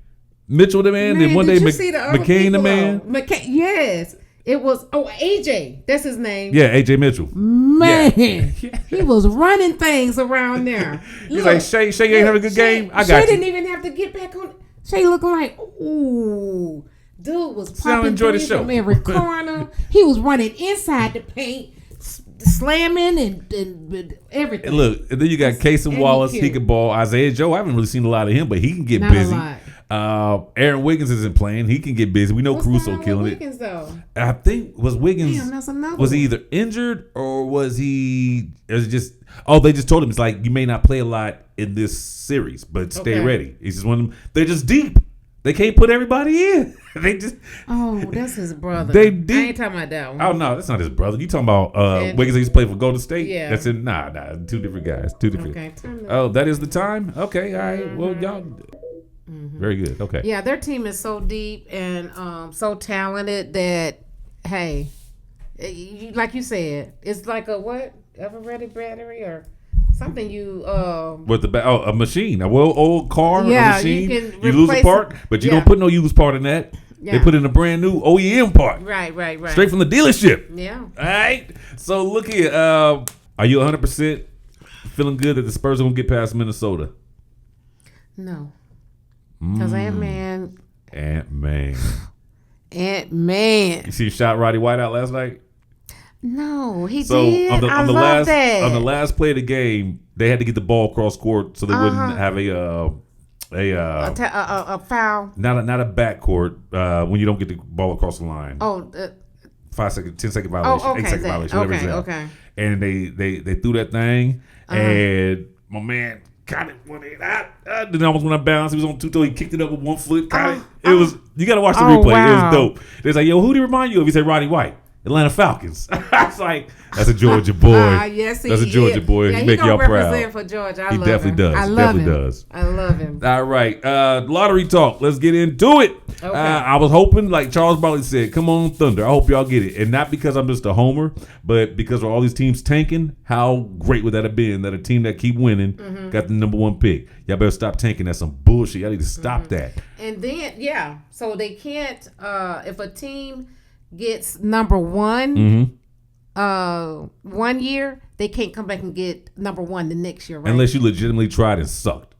[SPEAKER 2] Then one day McCain the man.
[SPEAKER 3] McCain, yes. It was AJ. That's his name.
[SPEAKER 2] Yeah, AJ Mitchell.
[SPEAKER 3] Man, he was running things around there.
[SPEAKER 2] He's like Shea ain't having a good game. I got
[SPEAKER 3] Shea
[SPEAKER 2] you.
[SPEAKER 3] didn't even have to get back on. Shea looking like ooh. Dude was popping threes from every corner. He was running inside the paint, slamming and everything.
[SPEAKER 2] And look, and then you got Casey Wallace. He can ball. Isaiah Joe. I haven't really seen a lot of him, but he can get busy. Aaron Wiggins isn't playing. He can get busy. We know Caruso killing
[SPEAKER 3] Wiggins, though?
[SPEAKER 2] I think was Wiggins.
[SPEAKER 3] Damn, that's another
[SPEAKER 2] was he either injured or was he? Was it just? Oh, they just told him it's like you may not play a lot in this series, but stay ready. He's just one of them. They're just deep. They can't put everybody in. They just.
[SPEAKER 3] Oh, that's his brother.
[SPEAKER 2] They
[SPEAKER 3] I
[SPEAKER 2] deep.
[SPEAKER 3] ain't talking about that one.
[SPEAKER 2] Oh no, that's not his brother. You talking about Wiggins? That used to play for Golden State.
[SPEAKER 3] Yeah.
[SPEAKER 2] That's in nah. Two different guys. Two different.
[SPEAKER 3] Okay.
[SPEAKER 2] Oh, that is the time. Okay. All right. Well, y'all. Very good. Okay.
[SPEAKER 3] Yeah, their team is so deep and so talented that hey, like you said, it's like a what? Ever ready battery or something you
[SPEAKER 2] with a machine, a old car,
[SPEAKER 3] yeah,
[SPEAKER 2] a machine.
[SPEAKER 3] You
[SPEAKER 2] lose a part, but you don't put no used part in that. Yeah. They put in a brand new OEM part.
[SPEAKER 3] Right.
[SPEAKER 2] Straight from the dealership.
[SPEAKER 3] Yeah.
[SPEAKER 2] All right. So look here. Are you 100% feeling good that the Spurs are gonna get past Minnesota?
[SPEAKER 3] No. Because Antman.
[SPEAKER 2] You see, shot Roddy White out last night.
[SPEAKER 3] No, he did.
[SPEAKER 2] On
[SPEAKER 3] I
[SPEAKER 2] the
[SPEAKER 3] love
[SPEAKER 2] last
[SPEAKER 3] that.
[SPEAKER 2] on the last play of the game, they had to get the ball across court so they wouldn't have
[SPEAKER 3] a foul.
[SPEAKER 2] Not a backcourt when you don't get the ball across the line. 5 second, 10-second violation, 8-second violation, whatever it's at.
[SPEAKER 3] Okay.
[SPEAKER 2] And they threw that thing, and my man caught it when it then almost went out of bounds. He was on two toes. He kicked it up with 1 foot. Caught it. It was. You got to watch the replay. Wow. It was dope. They was like, yo, who do you remind you of? He said Roddy White. Atlanta Falcons. I was like, that's a Georgia boy.
[SPEAKER 3] Yes,
[SPEAKER 2] that's a Georgia boy.
[SPEAKER 3] Yeah,
[SPEAKER 2] he make y'all proud.
[SPEAKER 3] Represent for Georgia. I
[SPEAKER 2] he
[SPEAKER 3] love
[SPEAKER 2] definitely
[SPEAKER 3] him.
[SPEAKER 2] does.
[SPEAKER 3] I love him. All
[SPEAKER 2] right. Lottery talk. Let's get into it.
[SPEAKER 3] Okay.
[SPEAKER 2] I was hoping, like Charles Barkley said, come on, Thunder. I hope y'all get it. And not because I'm just a homer, but because of all these teams tanking, how great would that have been that a team that keep winning got the number 1 pick? Y'all better stop tanking. That's some bullshit. Y'all need to stop that.
[SPEAKER 3] And then, so they can't, if a team gets number 1 1 year, they can't come back and get number 1 the next year, right?
[SPEAKER 2] Unless you legitimately tried and sucked.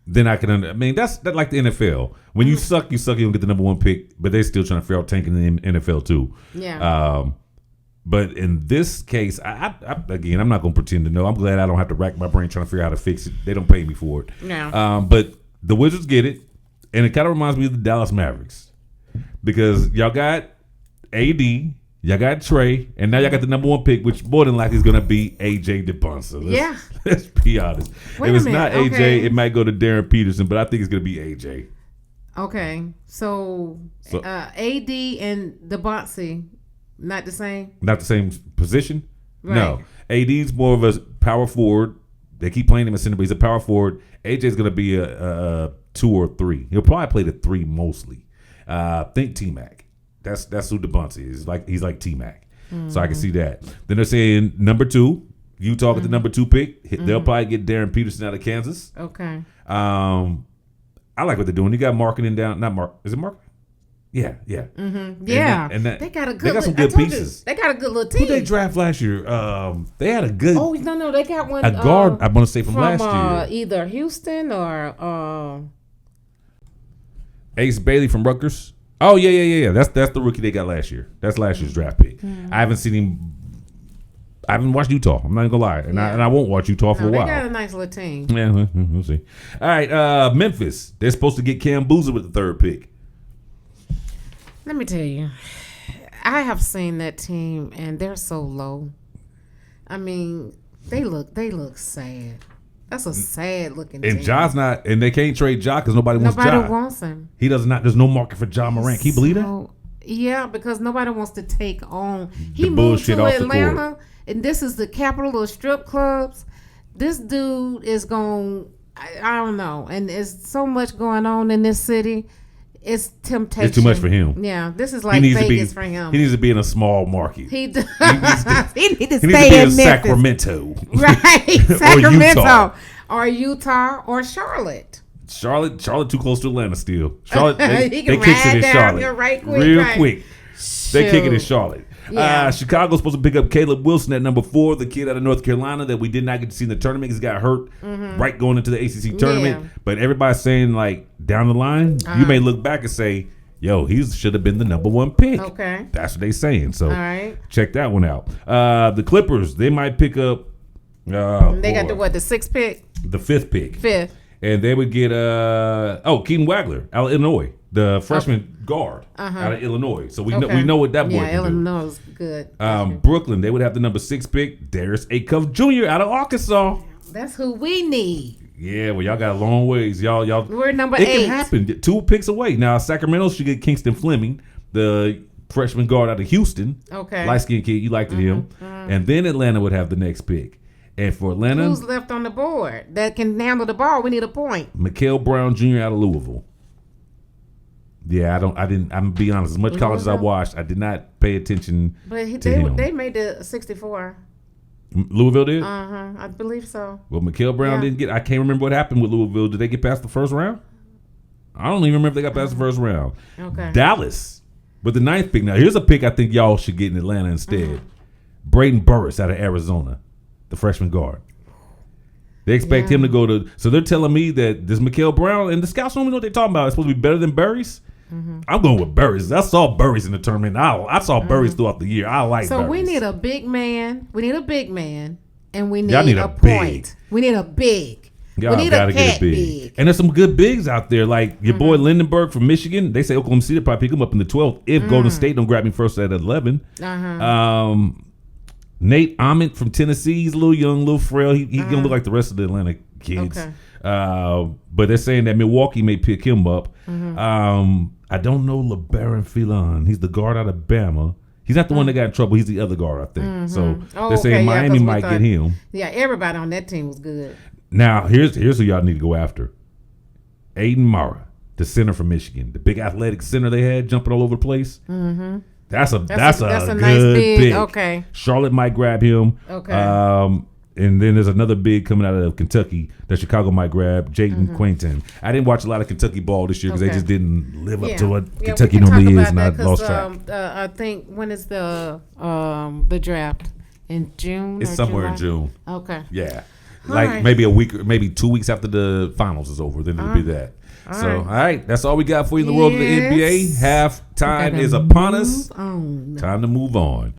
[SPEAKER 2] Then I can that's like the NFL. When you suck, you don't get the number 1 pick, but they're still trying to figure out tanking in the NFL too.
[SPEAKER 3] Yeah.
[SPEAKER 2] But in this case, I again, I'm not going to pretend to know. I'm glad I don't have to rack my brain trying to figure out how to fix it. They don't pay me for it.
[SPEAKER 3] No.
[SPEAKER 2] But the Wizards get it, and it kind of reminds me of the Dallas Mavericks because y'all got AD, y'all got Trey, and now y'all got the number 1 pick, which more than likely is going to be AJ DeBunsa. Let's be honest. If it's not AJ, it might go to Darren Peterson, but I think it's going to be AJ.
[SPEAKER 3] Okay, so AD and DeBunsa, not the same?
[SPEAKER 2] Not the same position?
[SPEAKER 3] Right.
[SPEAKER 2] No. AD's more of a power forward. They keep playing him as center, but he's a power forward. AJ's going to be a 2 or 3. He'll probably play the 3 mostly. Think T-Mac. That's who DeBunsa is. He's like T-Mac. So I can see that. Then they're saying number 2. Utah get the number 2 pick. They'll probably get Darren Peterson out of Kansas.
[SPEAKER 3] Okay.
[SPEAKER 2] I like what they're doing. You got marketing down. Not Mark. Is it Mark? Yeah.
[SPEAKER 3] Mm-hmm. Yeah.
[SPEAKER 2] And that,
[SPEAKER 3] they got
[SPEAKER 2] some good pieces.
[SPEAKER 3] They got a good little team.
[SPEAKER 2] Who they draft last year? They had a good.
[SPEAKER 3] Oh no, they got one.
[SPEAKER 2] A guard. I want to say from last
[SPEAKER 3] year. Either Houston or
[SPEAKER 2] Ace Bailey from Rutgers. Oh yeah. That's the rookie they got last year. That's last year's draft pick. I haven't seen him I haven't watched Utah. I'm not gonna lie, and I won't watch Utah for a while.
[SPEAKER 3] They got a nice little team.
[SPEAKER 2] Yeah, we'll see. All right, Memphis. They're supposed to get Cam Boozer with the 3rd pick.
[SPEAKER 3] Let me tell you, I have seen that team, and they're so low. I mean, they look sad. That's a sad looking team.
[SPEAKER 2] And Ja's not, and they can't trade Ja because nobody wants Ja.
[SPEAKER 3] Nobody wants him.
[SPEAKER 2] He does not. There's no market for Ja Morant. Can you believe that?
[SPEAKER 3] Yeah, because nobody wants to take on. He
[SPEAKER 2] The
[SPEAKER 3] moved
[SPEAKER 2] bullshit
[SPEAKER 3] to
[SPEAKER 2] off the
[SPEAKER 3] Atlanta,
[SPEAKER 2] court.
[SPEAKER 3] and this is the capital of strip clubs. This dude is going. I don't know, and there's so much going on in this city. It's temptation.
[SPEAKER 2] It's too much for him.
[SPEAKER 3] Yeah, this is like Vegas for him.
[SPEAKER 2] He needs to be in a small market.
[SPEAKER 3] He needs to
[SPEAKER 2] He needs to
[SPEAKER 3] stay
[SPEAKER 2] be
[SPEAKER 3] in
[SPEAKER 2] in
[SPEAKER 3] Memphis.
[SPEAKER 2] Sacramento.
[SPEAKER 3] Right,
[SPEAKER 2] Or
[SPEAKER 3] Sacramento, or Utah, or Charlotte.
[SPEAKER 2] Charlotte too close to Atlanta still. Charlotte, they
[SPEAKER 3] He can
[SPEAKER 2] kicks it
[SPEAKER 3] ride
[SPEAKER 2] in
[SPEAKER 3] down
[SPEAKER 2] Charlotte.
[SPEAKER 3] here right quick,
[SPEAKER 2] real
[SPEAKER 3] right.
[SPEAKER 2] quick. They kick it in
[SPEAKER 3] Shoot.
[SPEAKER 2] Charlotte.
[SPEAKER 3] Yeah.
[SPEAKER 2] Chicago's supposed to pick up Caleb Wilson at number 4, the kid out of North Carolina that we did not get to see in the tournament. He's got hurt right going into the ACC tournament.
[SPEAKER 3] Yeah.
[SPEAKER 2] But everybody's saying, like, down the line, you may look back and say, yo, he should have been the number 1 pick.
[SPEAKER 3] Okay.
[SPEAKER 2] That's what they saying. So
[SPEAKER 3] All right.
[SPEAKER 2] check that one out. The Clippers, they might pick up.
[SPEAKER 3] They got the 6th pick,
[SPEAKER 2] The 5th pick.
[SPEAKER 3] 5th.
[SPEAKER 2] And they would get Keaton Wagler out of Illinois, the freshman guard out of Illinois. So we know what that boy
[SPEAKER 3] Yeah,
[SPEAKER 2] can
[SPEAKER 3] Illinois is good.
[SPEAKER 2] do. Brooklyn, they would have the number 6 pick, Darius Acuff Jr. out of Arkansas.
[SPEAKER 3] That's who we need.
[SPEAKER 2] Yeah, well, y'all got a long ways. Y'all.
[SPEAKER 3] We're number
[SPEAKER 2] It
[SPEAKER 3] 8.
[SPEAKER 2] can happen. 2 picks away. Now, Sacramento should get Kingston Fleming, the freshman guard out of Houston.
[SPEAKER 3] Okay.
[SPEAKER 2] Light-skinned kid. You liked him. And then Atlanta would have the next pick. And for Atlanta,
[SPEAKER 3] Who's left on the board that can handle the ball? We need a point.
[SPEAKER 2] Mikael Brown Jr. out of Louisville. Yeah, I'm gonna be honest. As much college as I watched, I did not pay attention
[SPEAKER 3] But
[SPEAKER 2] to him.
[SPEAKER 3] they made the 64.
[SPEAKER 2] Louisville did?
[SPEAKER 3] I believe so.
[SPEAKER 2] Well, Mikael Brown
[SPEAKER 3] Yeah.
[SPEAKER 2] didn't get. I can't remember what happened with Louisville. Did they get past the first round? I don't even remember if they got past the first round.
[SPEAKER 3] Okay.
[SPEAKER 2] Dallas with the 9th pick. Now, here's a pick I think y'all should get in Atlanta instead. Braden Burris out of Arizona, the freshman guard. They expect him to go to. So they're telling me that this Mikael Brown, and the scouts don't even know what they're talking about. It's supposed to be better than Burris. I'm going with Burris. I saw Burris in the tournament. I saw Burris throughout the year. I like
[SPEAKER 3] So
[SPEAKER 2] Burris.
[SPEAKER 3] we need a big man. We need a big man. And we
[SPEAKER 2] Y'all
[SPEAKER 3] need
[SPEAKER 2] need
[SPEAKER 3] a
[SPEAKER 2] a
[SPEAKER 3] point. We need a big.
[SPEAKER 2] Y'all
[SPEAKER 3] we need
[SPEAKER 2] gotta
[SPEAKER 3] a
[SPEAKER 2] get
[SPEAKER 3] cat
[SPEAKER 2] a big. And there's some good bigs out there, like your boy Lindenberg from Michigan. They say Oklahoma City will probably pick him up in the 12th if Golden State don't grab him first at 11. Nate Ament from Tennessee. He's a little young, a little frail. He gonna look like the rest of the Atlanta kids.
[SPEAKER 3] Okay.
[SPEAKER 2] But they're saying that Milwaukee may pick him up. I don't know LeBaron Filon. He's the guard out of Bama. He's not the one that got in trouble. He's the other guard, I think. So they're saying Miami might get him.
[SPEAKER 3] Yeah, everybody on that team was good.
[SPEAKER 2] Now, here's who y'all need to go after. Aiden Mara, the center from Michigan. The big athletic center they had jumping all over the place. That's a
[SPEAKER 3] That's a
[SPEAKER 2] good
[SPEAKER 3] nice big.
[SPEAKER 2] pick.
[SPEAKER 3] Okay.
[SPEAKER 2] Charlotte might grab him.
[SPEAKER 3] Okay.
[SPEAKER 2] And then there's another big coming out of Kentucky that Chicago might grab, Jaden Quainton. I didn't watch a lot of Kentucky ball this year because they just didn't live up to what Kentucky normally is, and I lost track.
[SPEAKER 3] I think when is the draft? In June?
[SPEAKER 2] It's
[SPEAKER 3] or
[SPEAKER 2] somewhere
[SPEAKER 3] July?
[SPEAKER 2] in June.
[SPEAKER 3] Okay.
[SPEAKER 2] Yeah.
[SPEAKER 3] All
[SPEAKER 2] Like
[SPEAKER 3] right.
[SPEAKER 2] maybe a week or maybe 2 weeks after the finals is over, then it'll be that. So, all right, that's all we got for you in the world of the NBA.
[SPEAKER 3] Yes.
[SPEAKER 2] Halftime
[SPEAKER 3] Gotta
[SPEAKER 2] is upon us.
[SPEAKER 3] move on.
[SPEAKER 2] Time to move on.